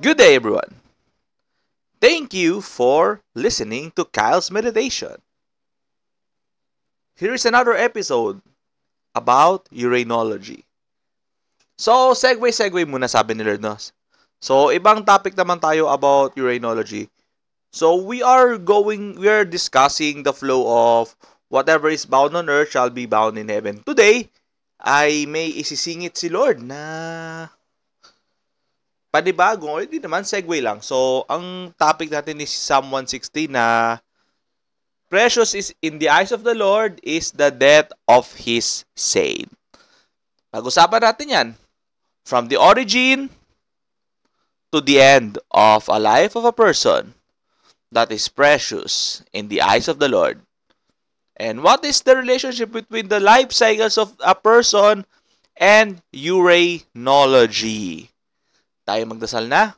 Good day, everyone. Thank you for listening to Kyle's Meditation. Here is another episode about uranology. So, segue muna sabi ni Lord, no? So, ibang topic naman tayo about uranology. So, we are discussing the flow of whatever is bound on earth shall be bound in heaven. Today, ay may isisingit si Lord na panibago, hindi naman, segue lang. So, ang topic natin is Psalm 160 na precious is in the eyes of the Lord is the death of His saint. Pag-usapan natin yan. From the origin to the end of a life of a person that is precious in the eyes of the Lord. And what is the relationship between the life cycles of a person and uranology? Tayo magdasal na.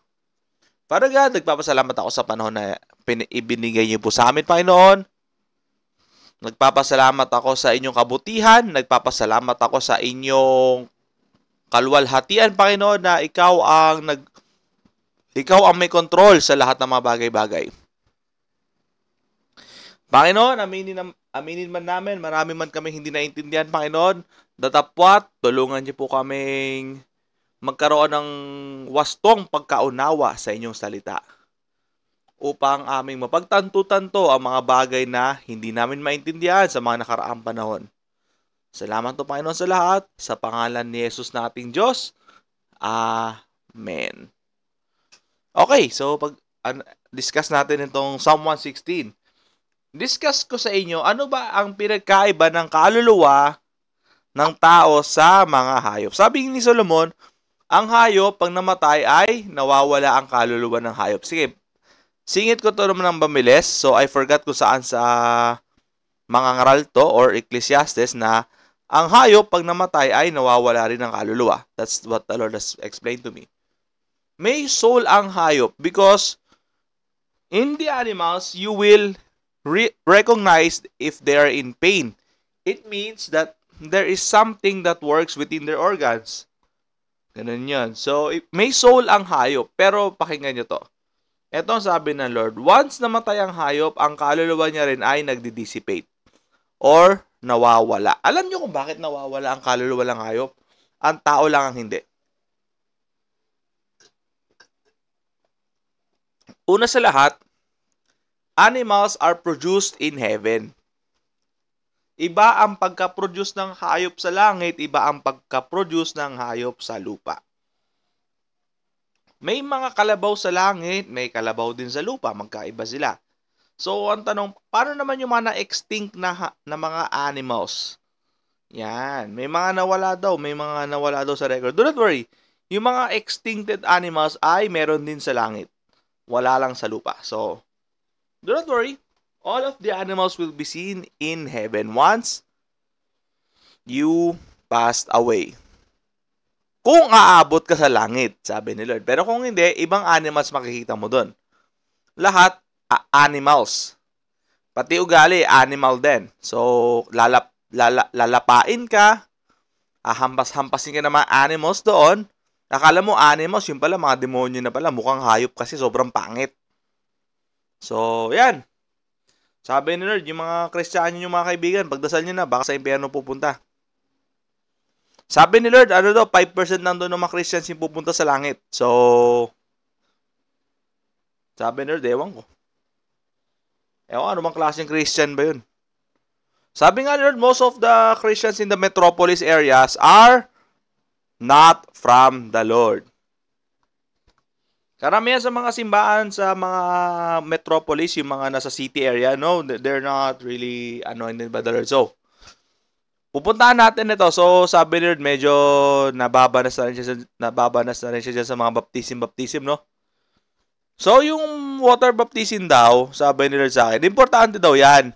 Father God, nagpapasalamat ako sa panahon na ibinigay niyo po sa amin, Panginoon. Nagpapasalamat ako sa inyong kabutihan. Nagpapasalamat ako sa inyong kaluwalhatian, Panginoon, na ikaw ang may kontrol sa lahat ng mga bagay-bagay. Panginoon, aminin man namin, marami man kami hindi naintindihan, Panginoon. Datapwat, tulungan niyo po kaming magkaroon ng wastong pagkaunawa sa inyong salita upang aming mapagtanto-tanto ang mga bagay na hindi namin maintindihan sa mga nakaraang panahon. Salamat po, Panginoon, sa lahat. Sa pangalan ni Jesus na ating Diyos. Amen. Okay, so discuss natin itong Psalm 116. Discuss ko sa inyo, ano ba ang pinagkaiba ng kaluluwa ng tao sa mga hayop? Sabi ni Solomon, ang hayop, pag namatay, ay nawawala ang kaluluwa ng hayop. Sige, singit ko to naman ng bamiles. So, I forgot kung saan sa mga ngaral to or Ecclesiastes na ang hayop, pag namatay, ay nawawala rin ng kaluluwa. That's what the Lord has explained to me. May soul ang hayop because in the animals, you will recognize if they are in pain. It means that there is something that works within their organs. Ganun yun. So, may soul ang hayop. Pero, pakinggan nyo to. Ito ang sabi ng Lord. Once namatay ang hayop, ang kaluluwa niya rin ay nagdi-dissipate. Or, nawawala. Alam nyo kung bakit nawawala ang kaluluwa ng hayop? Ang tao lang ang hindi. Una sa lahat, animals are produced in heaven. Iba ang pagka-produce ng hayop sa langit, iba ang pagka-produce ng hayop sa lupa. May mga kalabaw sa langit, may kalabaw din sa lupa, magkaiba sila. So, ang tanong, paano naman yung mga na-extinct na mga animals? Yan, may mga nawala daw sa record. Do not worry, yung mga extincted animals ay meron din sa langit. Wala lang sa lupa. So, do not worry. All of the animals will be seen in heaven once you passed away. Kung aabot ka sa langit, sabi ni Lord. Pero kung hindi, ibang animals makikita mo doon. Lahat, animals. Pati ugali, animal din. So, lalapain ka, hampas-hampasin ka ng mga animals doon. Akala mo animals, yun pala, mga demonyo na pala. Mukhang hayop kasi sobrang pangit. So, yan. Sabi ni Lord, yung mga Kristiyano yung mga kaibigan, pagdasal nyo na, baka sa impyerno pupunta. Sabi ni Lord, 5% nandun ng mga Christians yung pupunta sa langit. So, sabi ni Lord, ewan ko. Ano bang klaseng Christian ba yun? Sabi nga ni Lord, most of the Christians in the metropolis areas are not from the Lord. Karamihan sa mga simbahan sa mga metropolis, yung mga nasa city area, no, they're not really anointed by the Lord. So, pupuntahan natin ito. So, sabi ni Lord, medyo nababanas na rin siya dyan sa mga baptism, no? So, yung water baptism daw, sabi ni Lord sa akin, importante daw yan.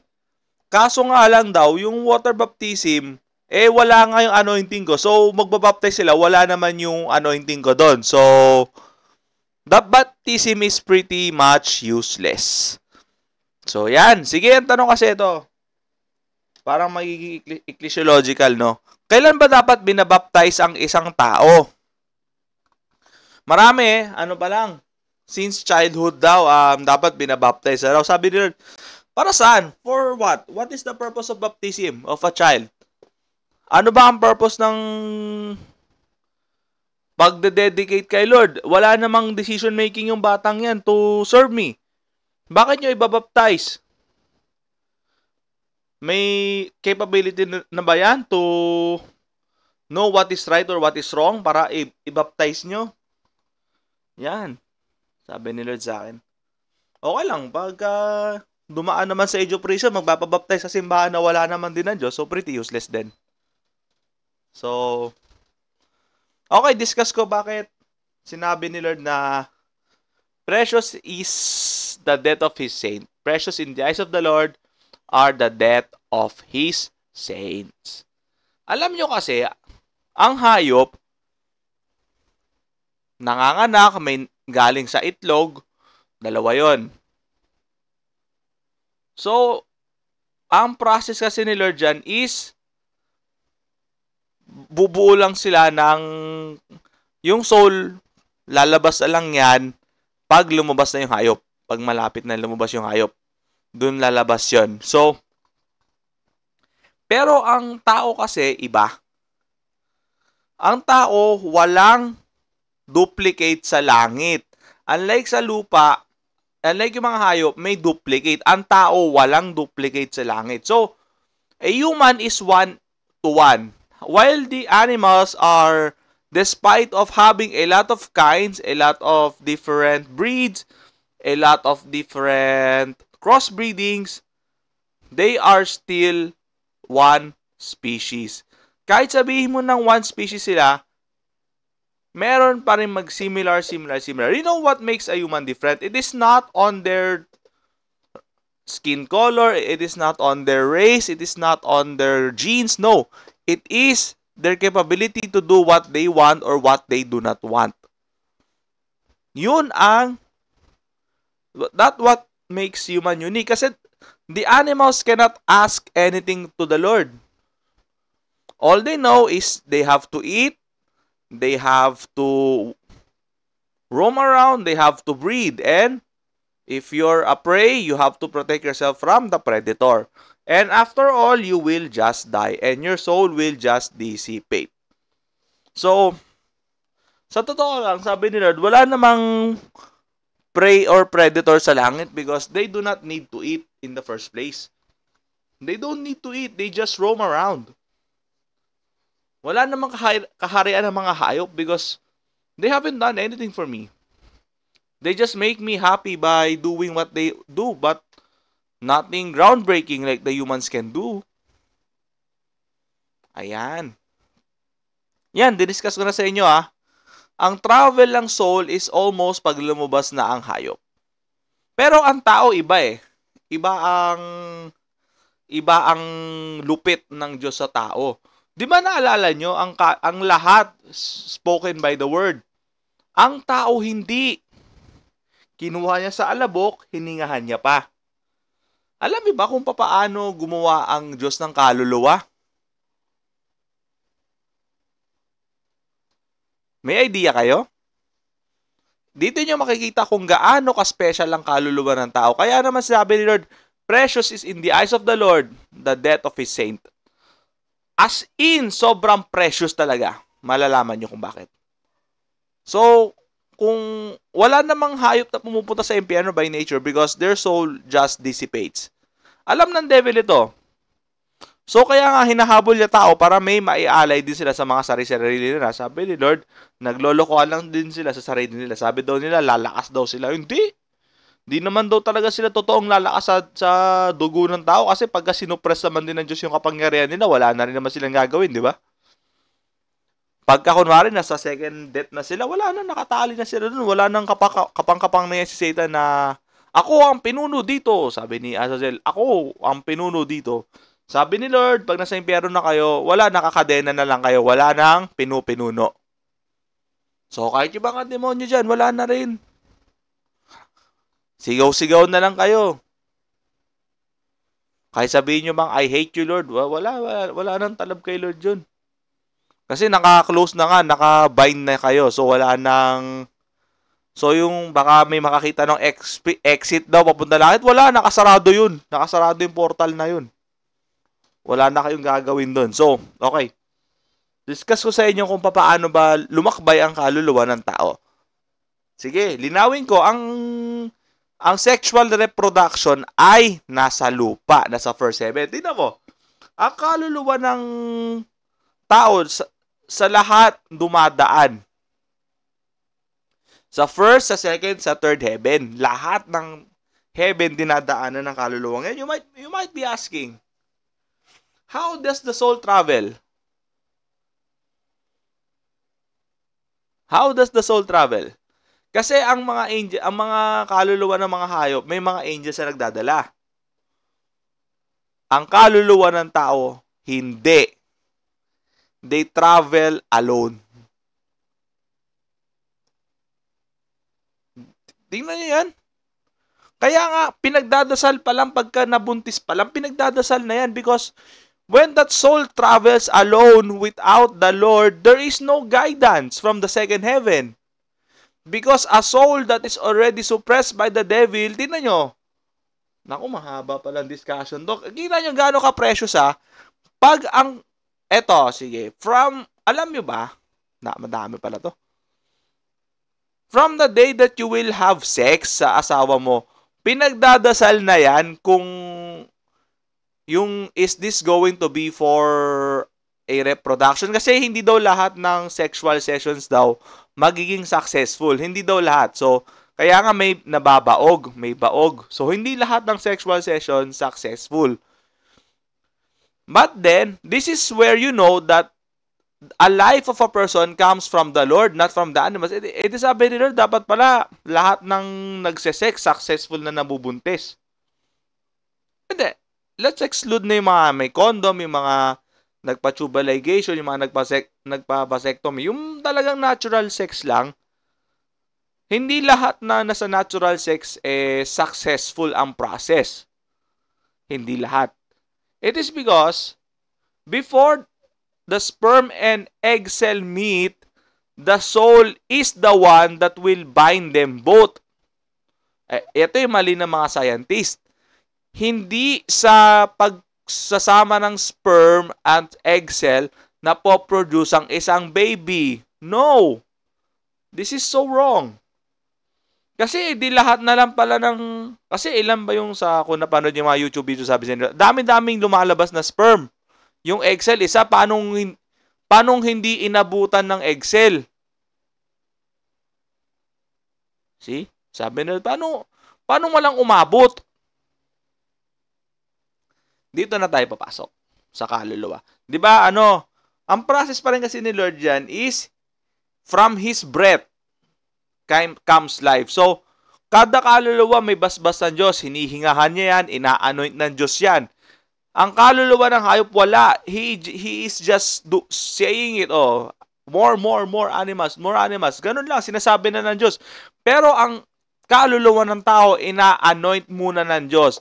Kaso nga lang daw, yung water baptism, wala nga yung anointing ko. So, magbabaptize sila, wala naman yung anointing ko doon. So, the baptism is pretty much useless. So, yan. Sige, ang tanong kasi ito. Parang magiging ecclesiological, no? Kailan ba dapat binabaptize ang isang tao? Marami, ano pa lang, since childhood daw, dapat binabaptize na raw. Sabi ni Lord, para saan? For what? What is the purpose of baptism of a child? Ano ba ang purpose ng pagde-dedicate kay Lord? Wala namang decision making yung batang yan to serve me. Bakit nyo ibabaptize? May capability na ba yan to know what is right or what is wrong para i-baptize nyo? Yan. Sabi ni Lord sa akin. Okay lang. Pagka dumaan naman sa age of reason, magpapabaptize sa simbahan na wala naman din ng Diyos, so pretty useless din. So, okay, discuss ko bakit sinabi ni Lord na precious is the death of His saint. Precious in the eyes of the Lord are the death of His saints. Alam nyo kasi, ang hayop, nanganganak, may galing sa itlog, dalawa yon. So, ang process kasi ni Lord dyan is, bubuo lang sila ng, yung soul, lalabas na lang yan, pag lumabas na yung hayop. Pag malapit na lumabas yung hayop. Doon lalabas yon. So, pero ang tao kasi, iba. Ang tao, walang duplicate sa langit. Unlike sa lupa, unlike yung mga hayop, may duplicate. Ang tao, walang duplicate sa langit. So, a human is one to one. While the animals are, despite of having a lot of kinds, a lot of different breeds, a lot of different crossbreedings, they are still one species. Kahit sabihin mo ng one species sila, meron pa rin mag-similar. You know what makes a human different? It is not on their skin color, it is not on their race, it is not on their genes. No, it is their capability to do what they want or what they do not want. Yun ang, that what makes human unique. Kasi the animals cannot ask anything to the Lord. All they know is they have to eat, they have to roam around, they have to breed, and if you're a prey, you have to protect yourself from the predator. And after all, you will just die, and your soul will just dissipate. So, sa totoo lang, sabi ni Lord, wala namang prey or predator sa langit because they do not need to eat in the first place. They don't need to eat, they just roam around. Wala namang kaharian ng mga hayop because they haven't done anything for me. They just make me happy by doing what they do, but nothing groundbreaking like the humans can do. Ayan. Yan, diniscuss ko na sa inyo Ang travel ng soul is almost pag lumabas na ang hayop. Pero ang tao iba eh. Iba ang lupit ng Diyos sa tao. Di ba naalala nyo, ang lahat spoken by the word. Ang tao hindi. Kinuha niya sa alabok, hiningahan niya pa. Alam niyo ba kung paano gumawa ang Diyos ng kaluluwa? May idea kayo? Dito niyo makikita kung gaano ka-special ang kaluluwa ng tao. Kaya naman sabi ni Lord, precious is in the eyes of the Lord the death of His saint. As in, sobrang precious talaga. Malalaman nyo kung bakit. So, kung wala namang hayop na pumupunta sa impyerno by nature because their soul just dissipates. Alam ng devil ito. So, kaya nga hinahabol niya tao para may maialay din sila sa mga sarili-sarili nila. Sabi ni Lord, naglolokohan lang din sila sa sarili nila. Sabi daw nila, lalakas daw sila. Hindi. Di naman daw talaga sila totoong lalakas sa dugo ng tao kasi pagka sinupress naman din ng Diyos yung kapangyarihan nila, wala na rin naman silang gagawin, di ba? Pagka kunwari nasa second death na sila, wala na, nakatali na sila dun. Wala nang kapang-kapang na yan si Satan na, ako ang pinuno dito, sabi ni Azazel. Ako ang pinuno dito. Sabi ni Lord, pag nasa impyerno na kayo, wala, nakakadena na lang kayo. Wala nang pinupinuno. So, kahit yung mga demonyo dyan, wala na rin. Sigaw-sigaw na lang kayo. Kahit sabihin nyo bang, I hate you, Lord. Wala nang talab kay Lord yun. Kasi naka-close na nga, naka-bind na kayo. So, wala nang So, yung baka may makakita ng exit daw papunta langit, wala, nakasarado yun. Nakasarado yung portal na yun. Wala na kayong gagawin doon. So, okay. Discuss ko sa inyo kung paano ba lumakbay ang kaluluwa ng tao. Sige, linawin ko, ang sexual reproduction ay nasa lupa, nasa first heaven. Tingnan mo, ang kaluluwa ng tao sa lahat dumadaan. Sa first, sa second, sa third heaven. Lahat ng heaven dinadaanan ng kaluluwa. Ngayon, you might be asking, how does the soul travel? How does the soul travel? Kasi ang mga angel, ang mga kaluluwa ng mga hayop, may mga angels na nagdadala. Ang kaluluwa ng tao, hindi. They travel alone. Tingnan niyo yan. Kaya nga, pinagdadasal pa lang pagka nabuntis pa lang, pinagdadasal na yan because when that soul travels alone without the Lord, there is no guidance from the second heaven. Because a soul that is already suppressed by the devil, tingnan nyo. Naku, mahaba palang discussion, Dok. Tingnan nyo gaano ka-precious pag ang, eto, sige, alam nyo ba, madami pala to. From the day that you will have sex sa asawa mo, pinagdadasal na yan kung yung is this going to be for a reproduction? Kasi hindi daw lahat ng sexual sessions daw magiging successful. Hindi daw lahat. So, kaya nga may nababaog, may baog. So, hindi lahat ng sexual session successful. But then, this is where you know that a life of a person comes from the Lord, not from the animals. It is sabi ni Lord, dapat pala lahat ng nagsesex, successful na nabubuntis. Hindi. Let's exclude na yung mga may condom, yung mga nagpa-tubal ligation, yung mga nagpa-vasectomy. Yung talagang natural sex lang, hindi lahat na nasa natural sex successful ang process. Hindi lahat. It is because before the sperm and egg cell meet, the soul is the one that will bind them both. Ito yung mali ng mga scientist. Hindi sa pagsasama ng sperm and egg cell na po-produce ang isang baby. No! This is so wrong. Kasi di lahat na lang pala ng... Kasi ilan ba yung kung napanood yung mga YouTube video sabi nila, dami-daming lumalabas na sperm. Yung egg cell, isa, paanong hindi inabutan ng egg cell? See? Sabi nila, paano walang umabot? Dito na tayo papasok sa kaluluwa. Di ba, ang process pa rin kasi ni Lord yan is from His breath comes life. So, kada kaluluwa may basbas ng Diyos. Hinihingahan niya yan, ina-anoint ng Diyos yan. Ang kaluluwa ng hayop, wala. He is just saying it, more animals, more animals. Ganun lang, sinasabi na ng Diyos. Pero ang kaluluwa ng tao, ina-anoint muna ng Diyos.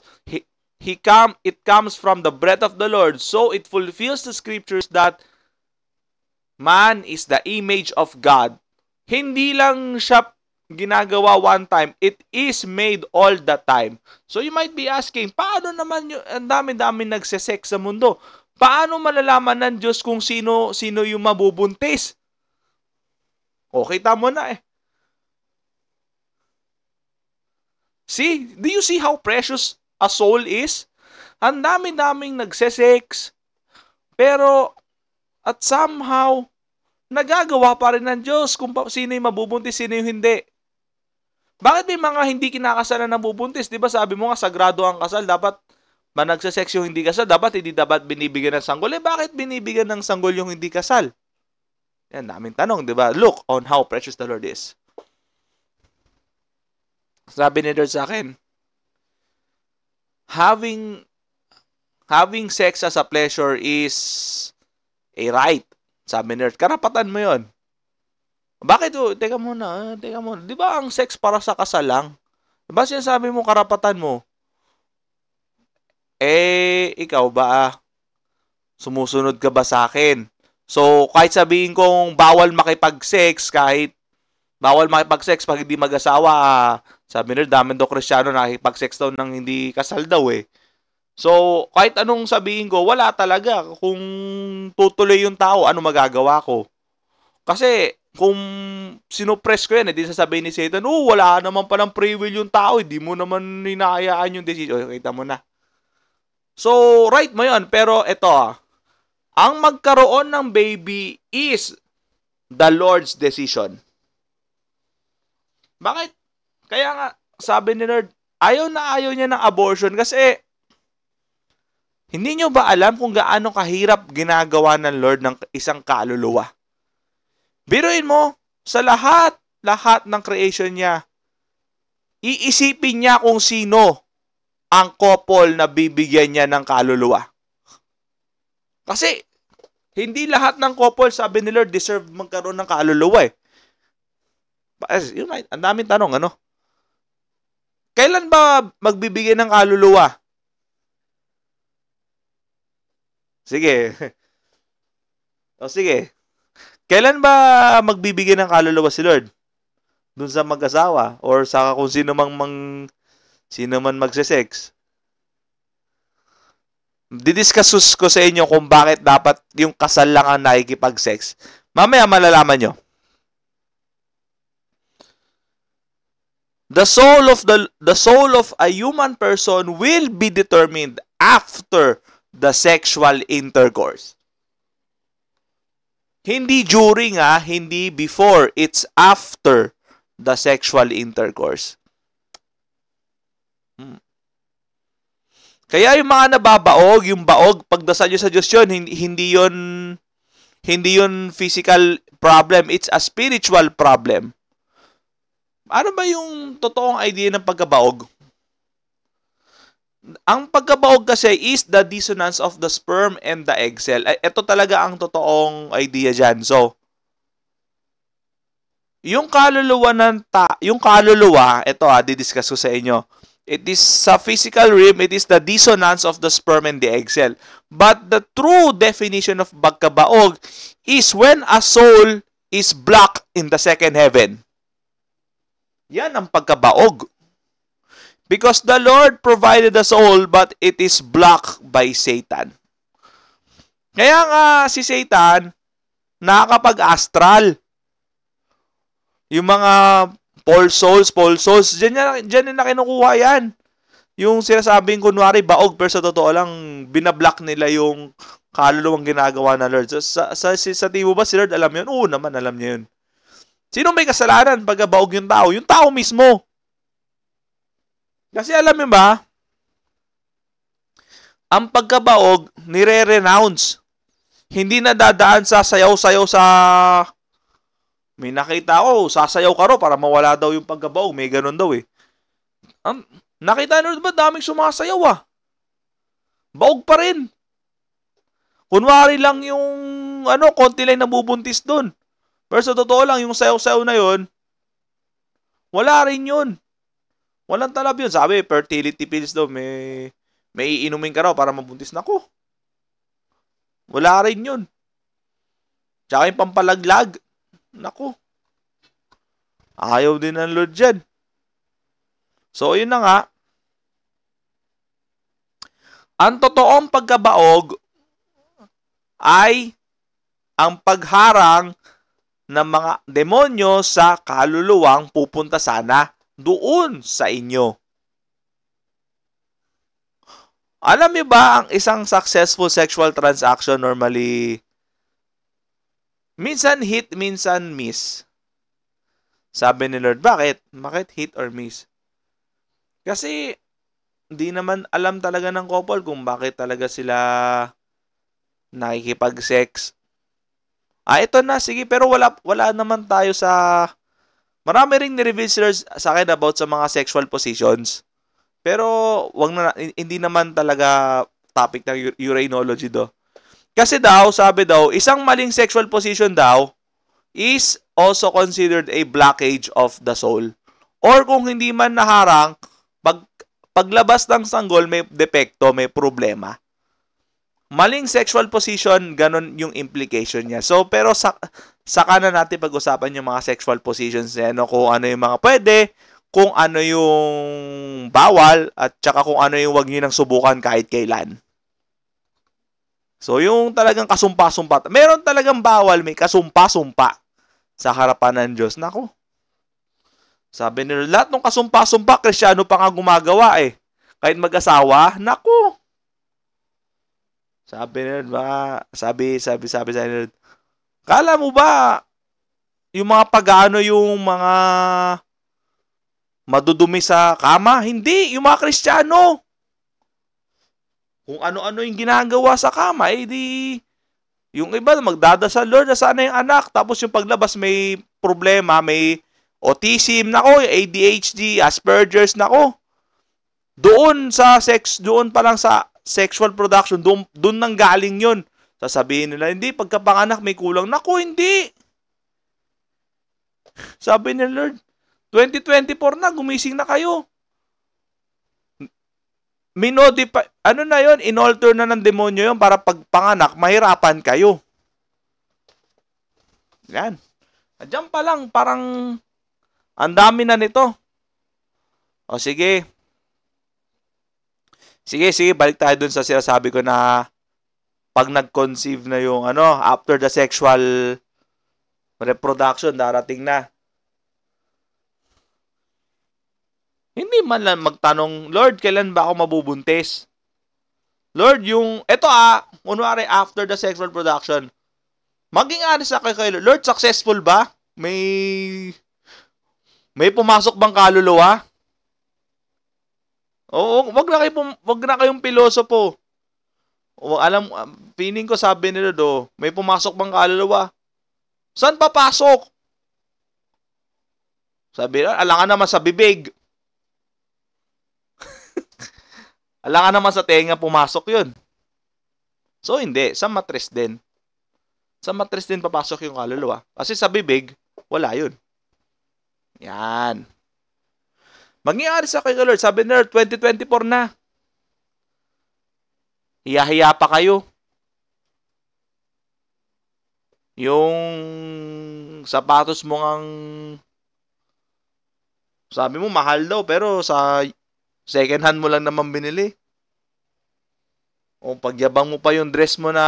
It comes from the breath of the Lord. So, it fulfills the scriptures that man is the image of God. Hindi lang siya ginagawa one time, it is made all the time. So you might be asking, paano naman ang dami-dami nagsesex sa mundo? Paano malalaman ng Diyos kung sino yung mabubuntis? Kita mo na See? Do you see how precious a soul is? Ang dami-daming nagsesex, pero at somehow, nagagawa pa rin ng Diyos kung sino yung mabubuntis, sino yung hindi. Bakit may mga hindi kinakasalan na bubuntis? Di ba sabi mo nga, sagrado ang kasal, dapat nagsasex yung hindi kasal, hindi dapat binibigyan ng sanggol. Bakit binibigyan ng sanggol yung hindi kasal? Yan, daming tanong, di ba? Look on how precious the Lord is. Sabi ni Lord sa akin, having sex as a pleasure is a right. Sabi ni Lord, karapatan mo yon. Bakit? Teka muna. Di ba ang sex para sa kasal lang? Di ba sinasabi mo karapatan mo? Ikaw ba? Sumusunod ka ba sa akin? So, kahit sabihin kong bawal makipag-sex, kahit Bawal makipag-sex pag hindi mag-asawa. Sabi nila, dami daw Kristiyano nakikipag-sex daw nang hindi kasal daw eh. So, kahit anong sabihin ko, wala talaga. Kung tutuloy yung tao, ano magagawa ko? Kasi, kung sinupress ko yan, di sasabihin ni Satan, wala naman palang free will yung tao, hindi mo naman hinahayaan yung decision. Kita mo na. So, right mo yun. Pero, ito ang magkaroon ng baby is the Lord's decision. Bakit? Kaya nga, sabi ni Lord, ayaw na ayaw niya ng abortion kasi hindi nyo ba alam kung gaano kahirap ginagawa ng Lord ng isang kaluluwa? Biruin mo, sa lahat ng creation niya, iisipin niya kung sino ang couple na bibigyan niya ng kaluluwa. Kasi, hindi lahat ng couple, sabi ni Lord, deserve magkaroon ng kaluluwa eh. Ang daming tanong, ano? Kailan ba magbibigay ng kaluluwa? Sige. O sige. Kailan ba magbibigay ng kaluluwa si Lord? Doon sa mag-asawa or sa kung sino man magse-sex? Didiscuss ko sa inyo kung bakit dapat yung kasal lang ang nakikipag-sex. Mamaya malalaman nyo. The soul of a human person will be determined after the sexual intercourse. Hindi during hindi before, it's after the sexual intercourse. Kaya yung mga nababaog, yung baog, pagdasal nyo sa Diyos yun, hindi yun physical problem, it's a spiritual problem. Ano ba yung totoong idea ng pagkabaog? Ang pagkabaog kasi is the dissonance of the sperm and the egg cell. Ito talaga ang totoong idea dyan. So, yung kaluluwa ito didiscuss ko sa inyo. It is sa physical realm, it is the dissonance of the sperm and the egg cell. But the true definition of pagkabaog is when a soul is blocked in the second heaven. Yan ang pagkabaog. Because the Lord provided the soul, but it is blocked by Satan. Kaya nga si Satan, nakakapag-astral. Yung mga false souls, dyan na kinukuha yan. Yung sinasabing kunwari baog, pero sa totoo lang, binablock nila yung kaluluwang ginagawa na Lord. Sa tibo ba si Lord alam yun? Oo naman, alam niya yun. Sino may kasalanan pag baog yung tao? Yung tao mismo. Kasi alam mo ba, ang pagkabaog, nire-renounce. Hindi na dadaan sa sayaw-sayaw sa... May nakita ko, sasayaw ka ro para mawala daw yung pagkabaog. May ganun daw eh. Nakita nyo ba daming sumasayaw Baog pa rin. Kunwari lang yung konti lang nabubuntis doon. Pero sa totoo lang, yung sayaw-sayaw na yun, wala rin yun. Walang talab yun. Sabi, fertility pills daw, may iinumin ka raw para mabuntis. Naku. Wala rin yun. Tsaka yung pampalaglag. Naku. Ayaw din ng Lord dyan. So, yun na nga. Ang totoong pagkabaog ay ang pagharang ng mga demonyo sa kaluluwang pupunta sana doon sa inyo. Alam niyo ba ang isang successful sexual transaction normally minsan hit, minsan miss? Sabi ni Lord, bakit? Bakit hit or miss? Kasi hindi naman alam talaga ng couple kung bakit talaga sila nakikipag-sex. Ito na, sige, pero wala naman tayo sa... Marami ring ni-reveal sa akin about sa mga sexual positions. Pero hindi naman talaga topic ng urinology do. Kasi daw, sabi daw, isang maling sexual position daw is also considered a blockage of the soul. Or kung hindi man naharang, paglabas ng sanggol may depekto, may problema. Maling sexual position, ganun yung implication niya. So, pero saka na natin pag-usapan yung mga sexual positions niya, no? Kung ano yung mga pwede, kung ano yung bawal, at saka kung ano yung wag nyo nang subukan kahit kailan. So, yung talagang kasumpa-sumpa. Meron talagang bawal, may kasumpa-sumpa sa harapan ng Diyos. Nako. Sabi nila, lahat ng kasumpa-sumpa, Kristiyano pa nga gumagawa eh. Kahit mag-asawa, nako. Sabi nila, sabi sa nila, kala mo ba, yung mga pag-ano, yung mga madudumi sa kama? Hindi, yung mga Kristiyano. Kung ano-ano yung ginagawa sa kama, eh di, yung iba magdadasal, Lord, sana yung anak. Tapos yung paglabas may problema, may autism, nako, ADHD, Asperger's, nako. Doon pa lang sa sexual production, doon nang galing yun. Sasabihin nila, hindi, pagkapanganak may kulang. Naku, hindi. Sabi ni Lord, 2024 na, gumising na kayo. Minodify, ano na yon, inalter na ng demonyo yon para pagpanganak, mahirapan kayo. Yan. Diyan pa lang, parang ang dami na nito. O sige. Sige, balik tayo dun sa sinasabi ko na pag nag-conceive na yung after the sexual reproduction, darating na. Hindi man lang magtanong, Lord, kailan ba ako mabubuntis? Lord, kunwari after the sexual production, maging honest ako kay Lord, successful ba? May pumasok bang kaluluwa? Oo, wag na kayong pilosopo. Feeling ko sabi ni Lord, may pumasok bang kaluluwa? Saan papasok? Sabi nila, alangan naman sa bibig. Alangan naman sa tenga pumasok yun. So, hindi. Sa matris din. Sa matris din papasok yung kaluluwa. Kasi sa bibig, wala yun. Yan. Mangyayari sa kay Lord. Sabi ni Lord, 2024 na. Hiya-hiya pa kayo. Yung sapatos mo ngang sabi mo mahal daw pero sa second hand mo lang naman binili. O pagyabang mo pa yung dress mo na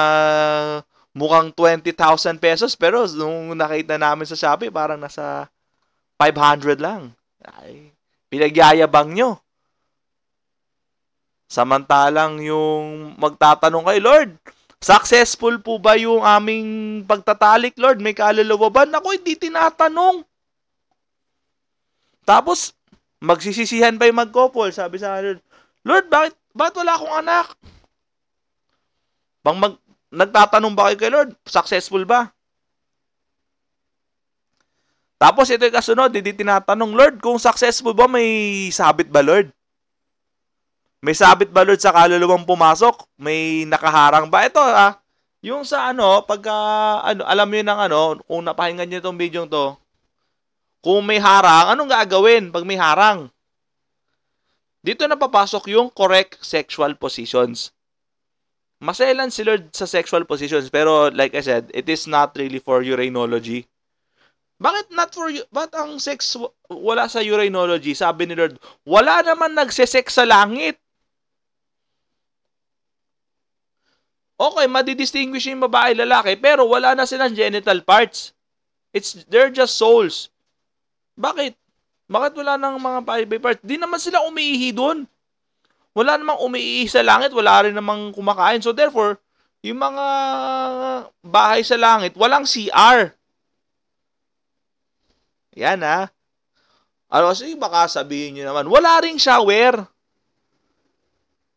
mukhang 20,000 pesos pero nung nakita namin sa Shopee parang nasa 500 lang. Ay, pinagyayabang nyo. Samantalang yung magtatanong kay Lord, successful po ba yung aming pagtatalik, Lord? May kaluluwa ba? Naku, hindi tinatanong. Tapos, magsisisihan pa yung mag-couple. Sabi sa Lord, Lord, bakit wala akong anak? Nagtatanong ba kayo kay Lord, successful ba? Tapos, ito yung kasunod, hindi tinatanong, Lord, kung successful ba, may sabit ba, Lord? May sabit ba, Lord, sa kaluluwang pumasok? May nakaharang ba? Ito, yung sa pagka, alam nyo ng kung napahinggan nyo itong video to, kung may harang, anong gagawin pag may harang? Dito na papasok yung correct sexual positions. Maselan si Lord sa sexual positions, pero like I said, it is not really for urinology. Bakit not for you? Ba't ang sex wala sa urinology? Sabi ni Lord, wala naman nagsesex sa langit. Okay, madidistinguish yung babae lalaki, pero wala na silang genital parts. They're just souls. Bakit? Bakit wala nang mga private parts? Di naman sila umiihi doon. Wala namang umiihi sa langit, wala rin namang kumakain. So therefore, yung mga bahay sa langit, walang CR. Yan kasi baka sabihin nyo naman, wala ring shower.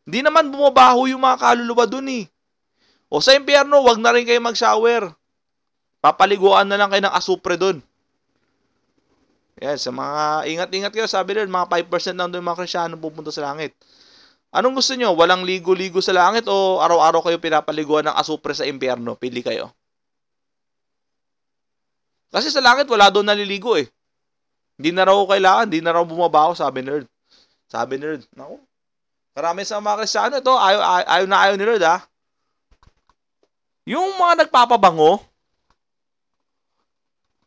Di naman bumabaho yung mga kaluluwa dun eh. O sa impyerno, wag na rin kayo mag-shower. Papaliguan na lang kayo ng asupre dun. Yan, sa mga ingat-ingat kayo, sabi rin, mga 5% lang doon mga Kristiyano pupunta sa langit. Anong gusto nyo? Walang ligo-ligo sa langit o araw-araw kayo pinapaliguan ng asupre sa impyerno? Pili kayo. Kasi sa langit, wala doon naliligo eh. Hindi na raw kailangan, hindi na raw bumabaho, sabi ni Lord. Sabi ni Lord, naku, karami sa mga Kristiyano ito, ayaw ni Lord Yung mga nagpapabango,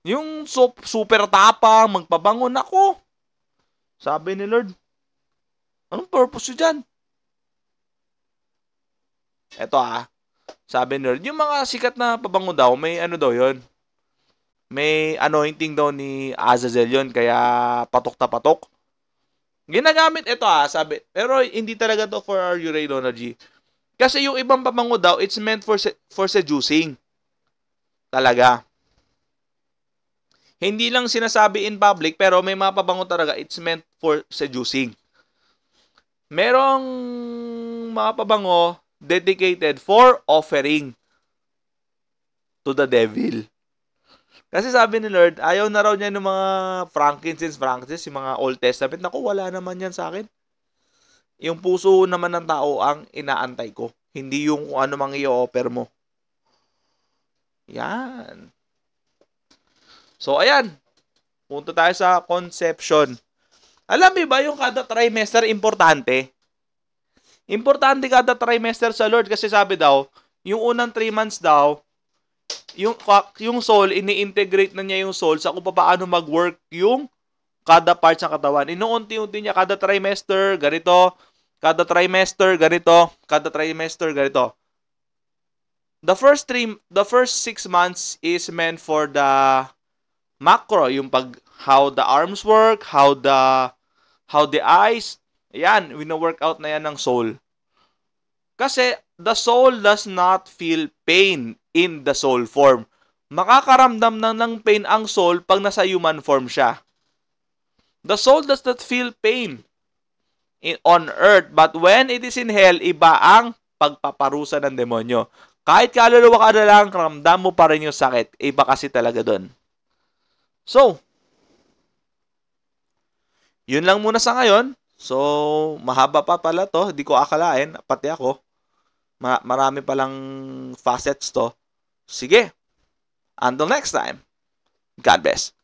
yung super tapang, magpabango, nako. Sabi ni Lord, anong purpose yun dyan? Eto sabi ni Lord, yung mga sikat na pabango daw, may ano daw yun. May anointing daw ni Azazel yun, kaya patok na patok. Ginagamit ito sabi, pero hindi talaga to for our urology. Kasi yung ibang pabango daw, it's meant for seducing. Talaga. Hindi lang sinasabi in public, pero may mga pabango talaga, it's meant for seducing. Merong mga pabango dedicated for offering to the devil. Kasi sabi ni Lord, ayaw na raw niya ng mga frankincense, yung mga Old Testament. Naku, wala naman yan sa akin. Yung puso naman ng tao ang inaantay ko. Hindi yung kung ano mang i-offer mo. Yan. So, ayan. Punta tayo sa conception. Alam mo ba yung kada trimester importante? Importante kada trimester sa Lord kasi sabi daw, yung unang 3 months daw, yung soul, ini-integrate na niya yung soul sa kung paano mag-work yung kada part ng katawan. Inuunti-unti niya kada trimester, ganito, kada trimester, ganito, kada trimester, ganito. The first 6 months is meant for the macro, yung how the arms work, how the eyes, yan, wino-workout na yan ng soul. Kasi the soul does not feel pain in the soul form. Makakaramdam ng pain ang soul pag nasa human form siya. The soul does not feel pain on earth, but when it is in hell, iba ang pagpaparusa ng demonyo. Kahit kaluluwa ka na lang, ramdam mo pa rin yung sakit. Iba kasi talaga doon. So, yun lang muna sa ngayon. So, mahaba pa pala to. Hindi ko akalain, pati ako. Marami palang facets to. Sige. Until next time. God bless.